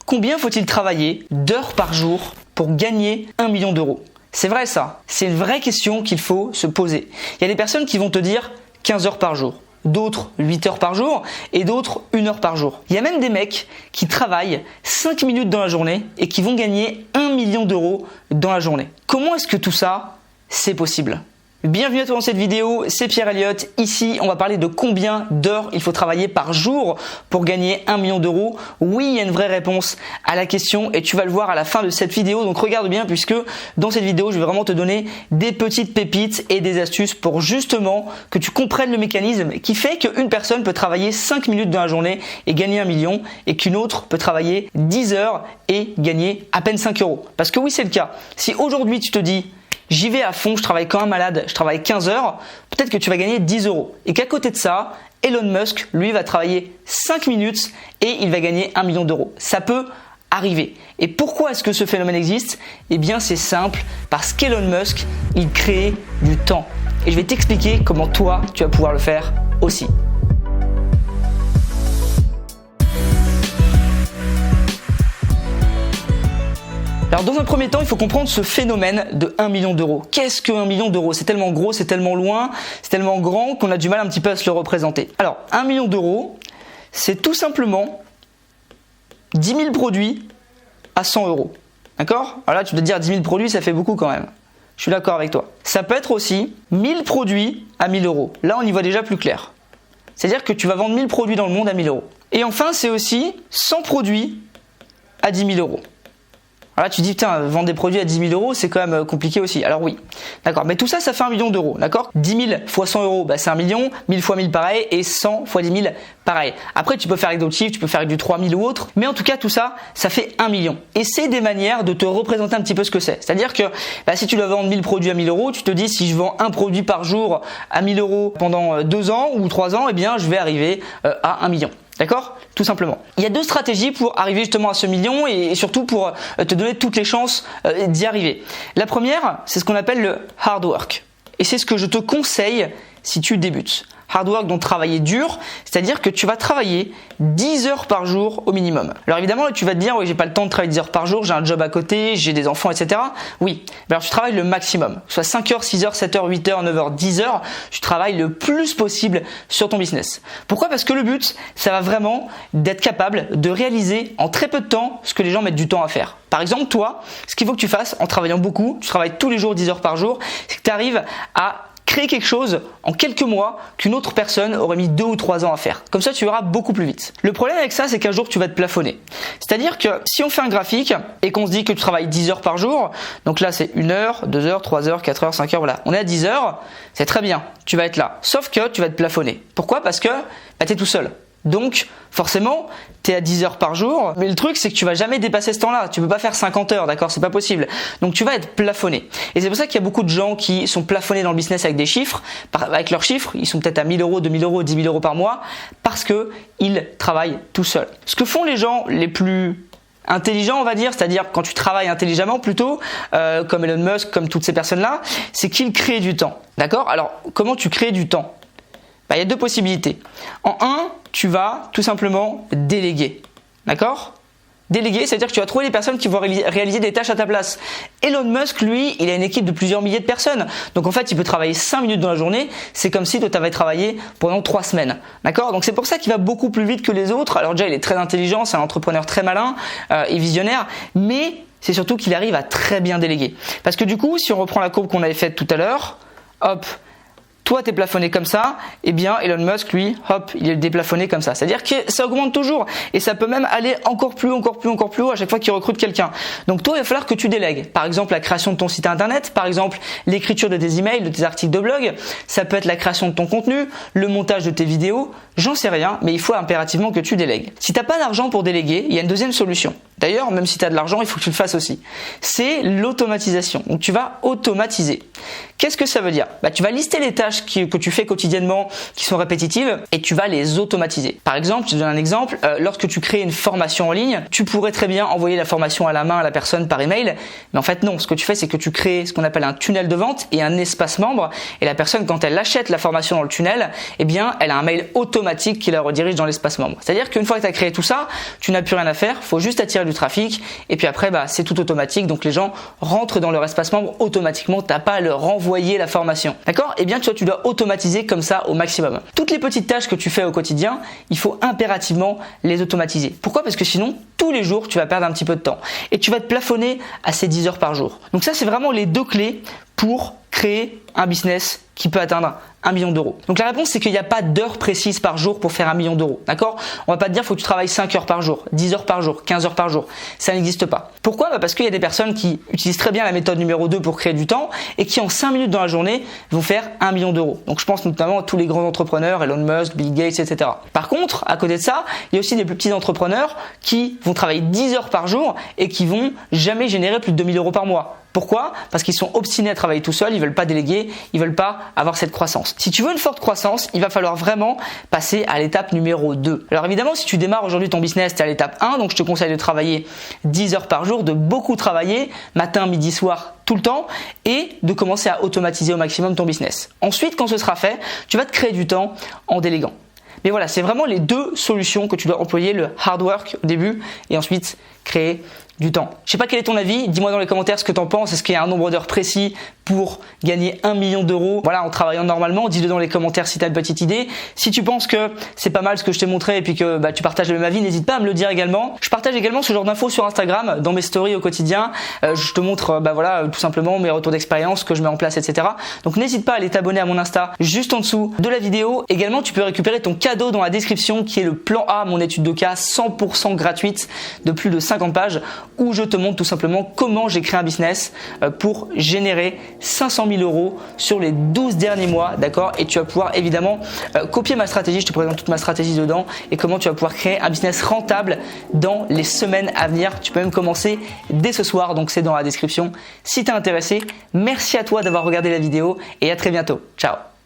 Combien faut-il travailler d'heures par jour pour gagner 1 million d'euros? C'est vrai ça, c'est une vraie question qu'il faut se poser. Il y a des personnes qui vont te dire 15 heures par jour, d'autres 8 heures par jour et d'autres 1 heure par jour. Il y a même des mecs qui travaillent 5 minutes dans la journée et qui vont gagner 1 million d'euros dans la journée. Comment est-ce que tout ça, c'est possible? Bienvenue à toi dans cette vidéo, c'est Pierre Elliott. Ici, on va parler de combien d'heures il faut travailler par jour pour gagner 1 million d'euros. Oui, il y a une vraie réponse à la question et tu vas le voir à la fin de cette vidéo. Donc regarde bien puisque dans cette vidéo, je vais vraiment te donner des petites pépites et des astuces pour justement que tu comprennes le mécanisme qui fait qu'une personne peut travailler 5 minutes dans la journée et gagner 1 million et qu'une autre peut travailler 10 heures et gagner à peine 5 euros. Parce que oui, c'est le cas. Si aujourd'hui tu te dis j'y vais à fond, je travaille comme un malade, je travaille 15 heures, peut-être que tu vas gagner 10 euros. Et qu'à côté de ça, Elon Musk, lui, va travailler 5 minutes et il va gagner 1 million d'euros. Ça peut arriver. Et pourquoi est-ce que ce phénomène existe? Eh bien, c'est simple, parce qu'Elon Musk, il crée du temps. Et je vais t'expliquer comment toi, tu vas pouvoir le faire aussi. Alors dans un premier temps, il faut comprendre ce phénomène de 1 million d'euros. Qu'est-ce que 1 million d'euros? C'est tellement gros, c'est tellement loin, c'est tellement grand qu'on a du mal un petit peu à se le représenter. Alors 1 million d'euros, c'est tout simplement 10 000 produits à 100 euros. D'accord? Alors là, tu peux te dire 10 000 produits, ça fait beaucoup quand même. Je suis d'accord avec toi. Ça peut être aussi 1000 produits à 1000 euros. Là, on y voit déjà plus clair. C'est-à-dire que tu vas vendre 1000 produits dans le monde à 1000 euros. Et enfin, c'est aussi 100 produits à 10 000 euros. Alors là, tu te dis, putain, vendre des produits à 10 000 euros, c'est quand même compliqué aussi. Alors oui, d'accord, mais tout ça, ça fait 1 million d'euros, d'accord? 10 000 fois 100 euros, bah, c'est 1 million, 1000 fois 1000 pareil, et 100 fois 10 000 pareil. Après, tu peux faire avec d'autres chiffres, tu peux faire avec du 3000 ou autre, mais en tout cas, tout ça, ça fait 1 million. Et c'est des manières de te représenter un petit peu ce que c'est. C'est-à-dire que bah, si tu dois vendre 1000 produits à 1000 euros, tu te dis, si je vends un produit par jour à 1000 euros pendant 2 ans ou 3 ans, eh bien, je vais arriver à 1 million. D'accord? Tout simplement. Il y a deux stratégies pour arriver justement à ce million et surtout pour te donner toutes les chances d'y arriver. La première, c'est ce qu'on appelle le hard work. Et c'est ce que je te conseille si tu débutes. Hard work, donc travailler dur, c'est-à-dire que tu vas travailler 10 heures par jour au minimum. Alors évidemment, là, tu vas te dire, oui, j'ai pas le temps de travailler 10 heures par jour, j'ai un job à côté, j'ai des enfants, etc. Oui, alors tu travailles le maximum, soit 5 heures, 6 heures, 7 heures, 8 heures, 9 heures, 10 heures, tu travailles le plus possible sur ton business. Pourquoi? Parce que le but, ça va vraiment d'être capable de réaliser en très peu de temps ce que les gens mettent du temps à faire. Par exemple, toi, ce qu'il faut que tu fasses en travaillant beaucoup, tu travailles tous les jours 10 heures par jour, c'est que tu arrives à créer quelque chose en quelques mois qu'une autre personne aurait mis 2 ou 3 ans à faire. Comme ça, tu verras beaucoup plus vite. Le problème avec ça, c'est qu'un jour, tu vas te plafonner. C'est-à-dire que si on fait un graphique et qu'on se dit que tu travailles 10 heures par jour, donc là, c'est 1 heure, 2 heures, 3 heures, 4 heures, 5 heures, voilà. On est à 10 heures, c'est très bien. Tu vas être là. Sauf que tu vas te plafonner. Pourquoi? Parce que tu es tout seul. Donc, forcément, tu es à 10 heures par jour, mais le truc, c'est que tu vas jamais dépasser ce temps-là. Tu peux pas faire 50 heures, d'accord? C'est pas possible. Donc, tu vas être plafonné. Et c'est pour ça qu'il y a beaucoup de gens qui sont plafonnés dans le business avec des chiffres. Avec leurs chiffres, ils sont peut-être à 1000 euros, 2000 euros, 10 000 euros par mois parce que ils travaillent tout seuls. Ce que font les gens les plus intelligents, on va dire, c'est-à-dire quand tu travailles intelligemment plutôt, comme Elon Musk, comme toutes ces personnes-là, c'est qu'ils créent du temps. D'accord? Alors, comment tu crées du temps? Il y a deux possibilités. En un, tu vas tout simplement déléguer. D'accord? Déléguer, c'est-à-dire que tu vas trouver des personnes qui vont réaliser des tâches à ta place. Elon Musk, lui, il a une équipe de plusieurs milliers de personnes. Donc en fait, il peut travailler 5 minutes dans la journée. C'est comme si toi, tu avais travaillé pendant 3 semaines. D'accord? Donc c'est pour ça qu'il va beaucoup plus vite que les autres. Alors déjà, il est très intelligent, c'est un entrepreneur très malin et visionnaire. Mais c'est surtout qu'il arrive à très bien déléguer. Parce que du coup, si on reprend la courbe qu'on avait faite tout à l'heure, hop, toi, tu es plafonné comme ça, eh bien Elon Musk, lui, hop, il est déplafonné comme ça. C'est-à-dire que ça augmente toujours et ça peut même aller encore plus haut à chaque fois qu'il recrute quelqu'un. Donc toi, il va falloir que tu délègues. Par exemple, la création de ton site internet, par exemple, l'écriture de tes emails, de tes articles de blog, ça peut être la création de ton contenu, le montage de tes vidéos, j'en sais rien, mais il faut impérativement que tu délègues. Si tu n'as pas d'argent pour déléguer, il y a une deuxième solution. D'ailleurs, même si tu as de l'argent, il faut que tu le fasses aussi. C'est l'automatisation. Donc tu vas automatiser. Qu'est-ce que ça veut dire? Tu vas lister les tâches que tu fais quotidiennement qui sont répétitives et tu vas les automatiser. Par exemple, je te donne un exemple, lorsque tu crées une formation en ligne, tu pourrais très bien envoyer la formation à la main à la personne par email, mais en fait non, ce que tu fais c'est que tu crées ce qu'on appelle un tunnel de vente et un espace membre et la personne quand elle achète la formation dans le tunnel, eh bien elle a un mail automatique qui la redirige dans l'espace membre. C'est-à-dire qu'une fois que tu as créé tout ça, tu n'as plus rien à faire, il faut juste attirer du trafic et puis après c'est tout automatique, donc les gens rentrent dans leur espace membre automatiquement, t'as pas à leur renvoyer la formation. D'accord? Eh bien tu dois automatiser comme ça au maximum. Toutes les petites tâches que tu fais au quotidien, il faut impérativement les automatiser. Pourquoi? Parce que sinon tous les jours tu vas perdre un petit peu de temps et tu vas te plafonner à ces 10 heures par jour. Donc ça c'est vraiment les deux clés pour créer un business qui peut atteindre 1 million d'euros. Donc la réponse c'est qu'il n'y a pas d'heures précises par jour pour faire 1 million d'euros. D'accord? On va pas te dire faut que tu travailles 5 heures par jour, 10 heures par jour, 15 heures par jour. Ça n'existe pas. Pourquoi? Parce qu'il y a des personnes qui utilisent très bien la méthode numéro 2 pour créer du temps et qui en 5 minutes dans la journée vont faire 1 million d'euros. Donc je pense notamment à tous les grands entrepreneurs, Elon Musk, Bill Gates, etc. Par contre, à côté de ça, il y a aussi des plus petits entrepreneurs qui vont travailler 10 heures par jour et qui vont jamais générer plus de 2000 euros par mois. Pourquoi? Parce qu'ils sont obstinés à travailler tout seuls, ils veulent pas déléguer, ils veulent pas avoir cette croissance. Si tu veux une forte croissance, il va falloir vraiment passer à l'étape numéro 2. Alors évidemment, si tu démarres aujourd'hui ton business, tu es à l'étape 1, donc je te conseille de travailler 10 heures par jour, de beaucoup travailler, matin, midi, soir, tout le temps, et de commencer à automatiser au maximum ton business. Ensuite, quand ce sera fait, tu vas te créer du temps en déléguant. Mais voilà, c'est vraiment les deux solutions que tu dois employer, le hard work au début et ensuite créer du temps. Je sais pas quel est ton avis, dis-moi dans les commentaires ce que tu en penses, est-ce qu'il y a un nombre d'heures précis pour gagner 1 million d'euros en travaillant normalement, dis-le dans les commentaires si tu as une petite idée. Si tu penses que c'est pas mal ce que je t'ai montré et puis que tu partages le même avis, n'hésite pas à me le dire également. Je partage également ce genre d'infos sur Instagram, dans mes stories au quotidien. Je te montre tout simplement mes retours d'expérience que je mets en place, etc. Donc n'hésite pas à aller t'abonner à mon Insta juste en dessous de la vidéo. Également, tu peux récupérer ton cadeau dans la description qui est le plan A, mon étude de cas 100% gratuite de plus de 50 pages où je te montre tout simplement comment j'ai créé un business pour générer 500 000 euros sur les 12 derniers mois, d'accord? Et tu vas pouvoir évidemment copier ma stratégie, je te présente toute ma stratégie dedans et comment tu vas pouvoir créer un business rentable dans les semaines à venir. Tu peux même commencer dès ce soir, donc c'est dans la description si tu es intéressé. Merci à toi d'avoir regardé la vidéo et à très bientôt. Ciao!